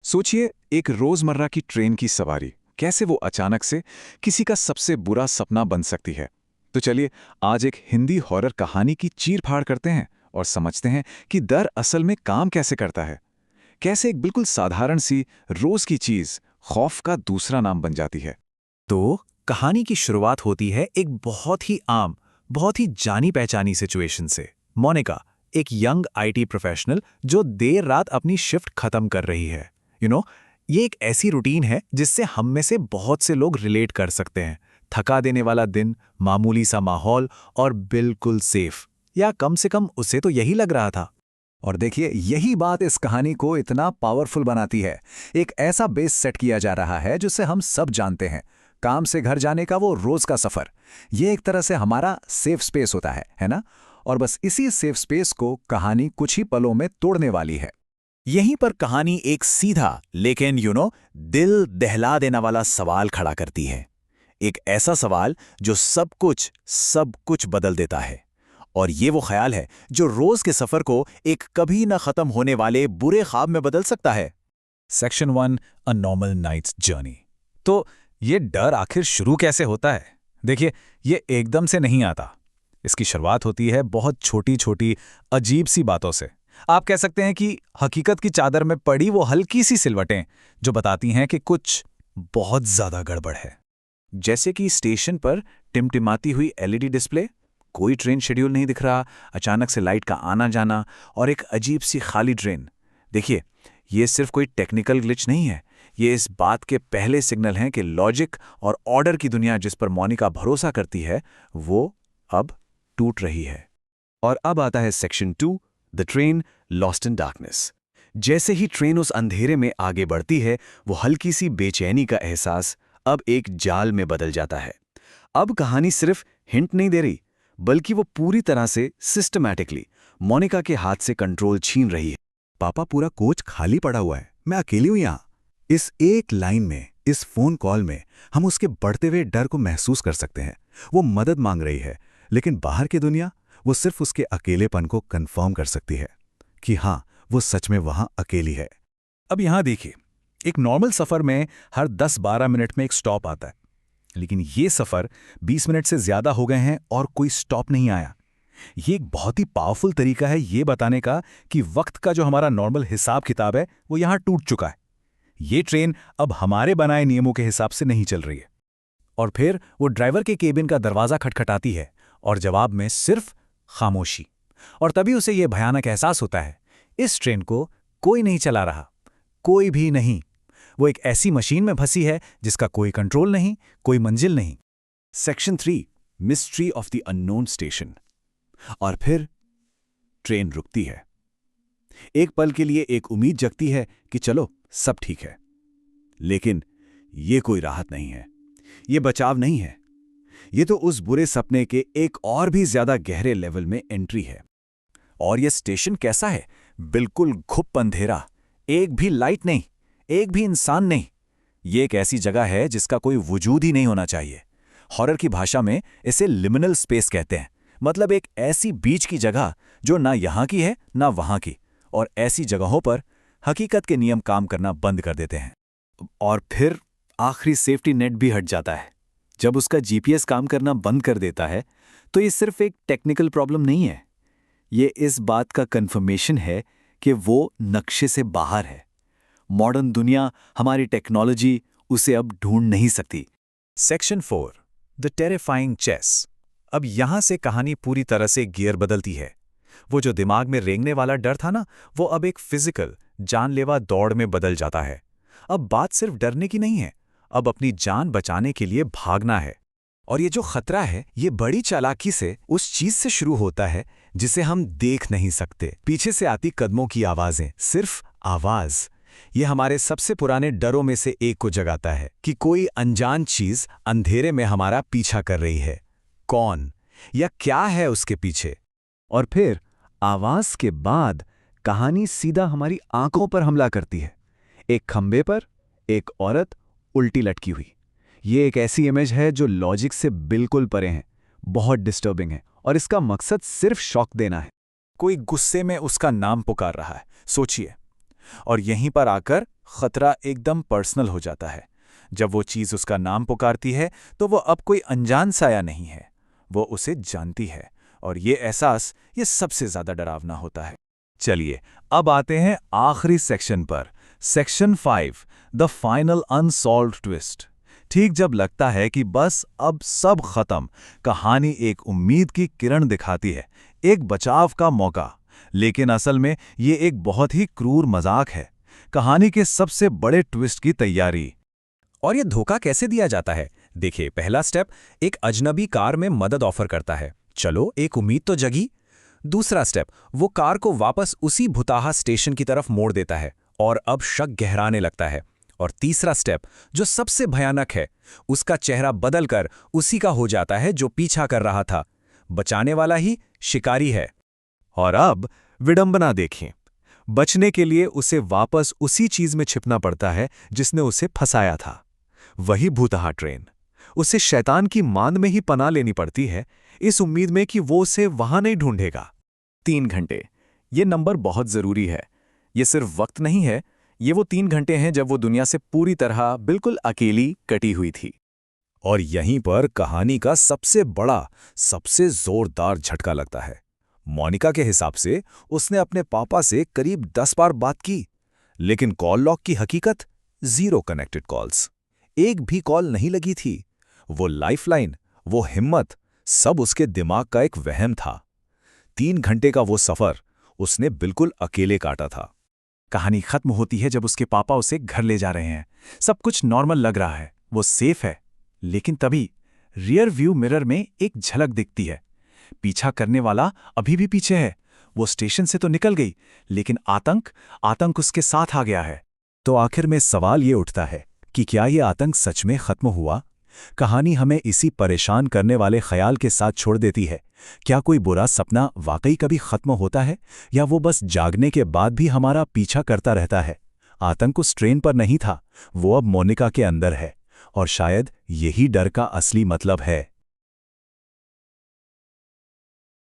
सोचिए, एक रोजमर्रा की ट्रेन की सवारी कैसे वो अचानक से किसी का सबसे बुरा सपना बन सकती है। तो चलिए, आज एक हिंदी हॉरर कहानी की चीर-फाड़ करते हैं और समझते हैं कि डर असल में काम कैसे करता है। कैसे एक बिल्कुल साधारण सी रोज की चीज खौफ का दूसरा नाम बन जाती है। तो कहानी की शुरुआत होती है एक बहुत ही आम, बहुत ही जानी-पहचानी सिचुएशन से। मोनिका, एक यंग आईटी प्रोफेशनल जो देर रात अपनी शिफ्ट खत्म कर रही है। ये एक ऐसी रूटीन है जिससे हम में से बहुत से लोग रिलेट कर सकते हैं। थका देने वाला दिन, मामूली सा माहौल और बिल्कुल सेफ, या कम से कम उसे तो यही लग रहा था। और देखिए, यही बात इस कहानी को इतना पावरफुल बनाती है। एक ऐसा बेस सेट किया जा रहा है जिसे हम सब जानते हैं, काम से घर जाने का वो रोज का सफर। ये एक तरह से हमारा सेफ स्पेस होता है ना? और बस इसी सेफ स्पेस को कहानी कुछ ही पलों में तोड़ने वाली है। यहीं पर कहानी एक सीधा लेकिन दिल दहला देने वाला सवाल खड़ा करती है। एक ऐसा सवाल जो सब कुछ बदल देता है। और ये वो ख्याल है जो रोज के सफर को एक कभी न खत्म होने वाले बुरे ख्वाब में बदल सकता है। Section 1, a normal night's journey. तो ये डर आखिर शुरू कैसे होता है? देखिए, ये एकदम से नहीं आता। इसकी शुरुआत होती है बहुत छोटी छोटी अजीब सी बातों से। आप कह सकते हैं कि हकीकत की चादर में पड़ी वो हल्की सी सिलवटें जो बताती हैं कि कुछ बहुत ज्यादा गड़बड़ है। जैसे कि स्टेशन पर टिमटिमाती हुई एलईडी डिस्प्ले, कोई ट्रेन शेड्यूल नहीं दिख रहा, अचानक से लाइट का आना जाना और एक अजीब सी खाली ट्रेन। देखिए, ये सिर्फ कोई टेक्निकल ग्लिच नहीं है, ये इस बात के पहले सिग्नल हैं कि लॉजिक और ऑर्डर की दुनिया जिस पर मोनिका भरोसा करती है वो अब टूट रही है। और अब आता है section 2, the train lost in darkness. जैसे ही ट्रेन उस अंधेरे में आगे बढ़ती है, वो हल्की सी बेचैनी का एहसास अब एक जाल में बदल जाता है। अब कहानी सिर्फ हिंट नहीं दे रही, बल्कि वो पूरी तरह से सिस्टमैटिकली मोनिका के हाथ से कंट्रोल छीन रही है। पापा, पूरा कोच खाली पड़ा हुआ है, मैं अकेली हूं यहां। इस एक लाइन में, इस फोन कॉल में हम उसके बढ़ते हुए डर को महसूस कर सकते हैं। वो मदद मांग रही है, लेकिन बाहर की दुनिया वो सिर्फ उसके अकेलेपन को कंफर्म कर सकती है कि हां, वो सच में वहां अकेली है। अब यहां देखिए, एक नॉर्मल सफर में हर 10-12 मिनट में एक स्टॉप आता है, लेकिन ये सफर 20 मिनट से ज्यादा हो गए हैं और कोई स्टॉप नहीं आया। ये एक बहुत ही पावरफुल तरीका है ये बताने का कि वक्त का जो हमारा नॉर्मल हिसाब किताब है वो यहां टूट चुका है। ये ट्रेन अब हमारे बनाए नियमों के हिसाब से नहीं चल रही है। और फिर वो ड्राइवर के केबिन का दरवाजा खटखटाती है और जवाब में सिर्फ खामोशी। और तभी उसे यह भयानक एहसास होता है, इस ट्रेन को कोई नहीं चला रहा, कोई भी नहीं। वो एक ऐसी मशीन में फंसी है जिसका कोई कंट्रोल नहीं, कोई मंजिल नहीं। Section 3, mystery of the unknown station. और फिर ट्रेन रुकती है। एक पल के लिए एक उम्मीद जगती है कि चलो सब ठीक है, लेकिन ये कोई राहत नहीं है, ये बचाव नहीं है। ये तो उस बुरे सपने के एक और भी ज्यादा गहरे लेवल में एंट्री है। और ये स्टेशन कैसा है? बिल्कुल घुप अंधेरा, एक भी लाइट नहीं, एक भी इंसान नहीं। ये एक ऐसी जगह है जिसका कोई वजूद ही नहीं होना चाहिए। हॉरर की भाषा में इसे लिमिनल स्पेस कहते हैं, मतलब एक ऐसी बीच की जगह जो ना यहां की है ना वहां की। और ऐसी जगहों पर हकीकत के नियम काम करना बंद कर देते हैं। और फिर आखिरी सेफ्टी नेट भी हट जाता है। जब उसका जीपीएस काम करना बंद कर देता है तो ये सिर्फ एक टेक्निकल प्रॉब्लम नहीं है, ये इस बात का कंफर्मेशन है कि वो नक्शे से बाहर है। मॉडर्न दुनिया, हमारी टेक्नोलॉजी उसे अब ढूंढ नहीं सकती। Section 4, the terrifying chase. अब यहां से कहानी पूरी तरह से गियर बदलती है। वो जो दिमाग में रेंगने वाला डर था ना, वो अब एक फिजिकल, जानलेवा दौड़ में बदल जाता है। अब बात सिर्फ डरने की नहीं है, अब अपनी जान बचाने के लिए भागना है। और ये जो खतरा है, ये बड़ी चालाकी से उस चीज से शुरू होता है जिसे हम देख नहीं सकते। पीछे से आती कदमों की आवाजें, सिर्फ आवाज। ये हमारे सबसे पुराने डरों में से एक को जगाता है कि कोई अनजान चीज अंधेरे में हमारा पीछा कर रही है। कौन या क्या है उसके पीछे? और फिर आवाज के बाद कहानी सीधा हमारी आंखों पर हमला करती है। एक खंबे पर एक औरत उल्टी लटकी हुई। ये एक ऐसी इमेज है जो लॉजिक से बिल्कुल परे है, बहुत डिस्टर्बिंग है, और इसका मकसद सिर्फ शॉक देना है। कोई गुस्से में उसका नाम पुकार रहा है, सोचिए। और यहीं पर आकर खतरा एकदम पर्सनल हो जाता है। जब वो चीज़ उसका नाम पुकारती है तो वो अब कोई अनजान साया नहीं है, वो उसे जानती है, और ये एहसास ये सबसे ज़्यादा डरावना होता है। चलिए अब आते हैं आखिरी सेक्शन पर, section 5, the final unsolved twist. ठीक जब लगता है कि बस अब सब खत्म, कहानी एक उम्मीद की किरण दिखाती है, एक बचाव का मौका। लेकिन असल में ये एक बहुत ही क्रूर मजाक है, कहानी के सबसे बड़े ट्विस्ट की तैयारी। और ये धोखा कैसे दिया जाता है? देखिए, पहला स्टेप, एक अजनबी कार में मदद ऑफर करता है। चलो, एक उम्मीद तो जगी। दूसरा स्टेप, वो कार को वापस उसी भुताहा स्टेशन की तरफ मोड़ देता है और अब शक गहराने लगता है। और तीसरा स्टेप, जो सबसे भयानक है, उसका चेहरा बदलकर उसी का हो जाता है जो पीछा कर रहा था। बचाने वाला ही शिकारी है। और अब विडंबना देखें। बचने के लिए उसे वापस उसी चीज में छिपना पड़ता है जिसने उसे फंसाया था, वही भूतहा ट्रेन। उसे शैतान की मांद में ही पनाह लेनी पड़ती है, इस उम्मीद में कि वो उसे वहां नहीं ढूंढेगा। 3 घंटे, ये नंबर बहुत ज़रूरी है। ये सिर्फ वक्त नहीं है, ये वो 3 घंटे हैं जब वो दुनिया से पूरी तरह बिल्कुल अकेली कटी हुई थी। और यहीं पर कहानी का सबसे बड़ा, सबसे जोरदार झटका लगता है। मोनिका के हिसाब से उसने अपने पापा से करीब 10 बार बात की, लेकिन कॉल लॉग की हकीकत 0 कनेक्टेड कॉल्स। एक भी कॉल नहीं लगी थी। वो लाइफलाइन, वो हिम्मत, सब उसके दिमाग का एक वहम था। 3 घंटे का वो सफर उसने बिल्कुल अकेले काटा था। कहानी खत्म होती है जब उसके पापा उसे घर ले जा रहे हैं। सब कुछ नॉर्मल लग रहा है, वो सेफ है। लेकिन तभी रियर व्यू मिरर में एक झलक दिखती है। पीछा करने वाला अभी भी पीछे है। वो स्टेशन से तो निकल गई, लेकिन आतंक उसके साथ आ गया है। तो आखिर में सवाल ये उठता है कि क्या ये आतंक सच में खत्म हुआ? कहानी हमें इसी परेशान करने वाले ख्याल के साथ छोड़ देती है। क्या कोई बुरा सपना वाकई कभी खत्म होता है, या वो बस जागने के बाद भी हमारा पीछा करता रहता है? आतंक उस ट्रेन पर नहीं था, वो अब मोनिका के अंदर है, और शायद यही डर का असली मतलब है।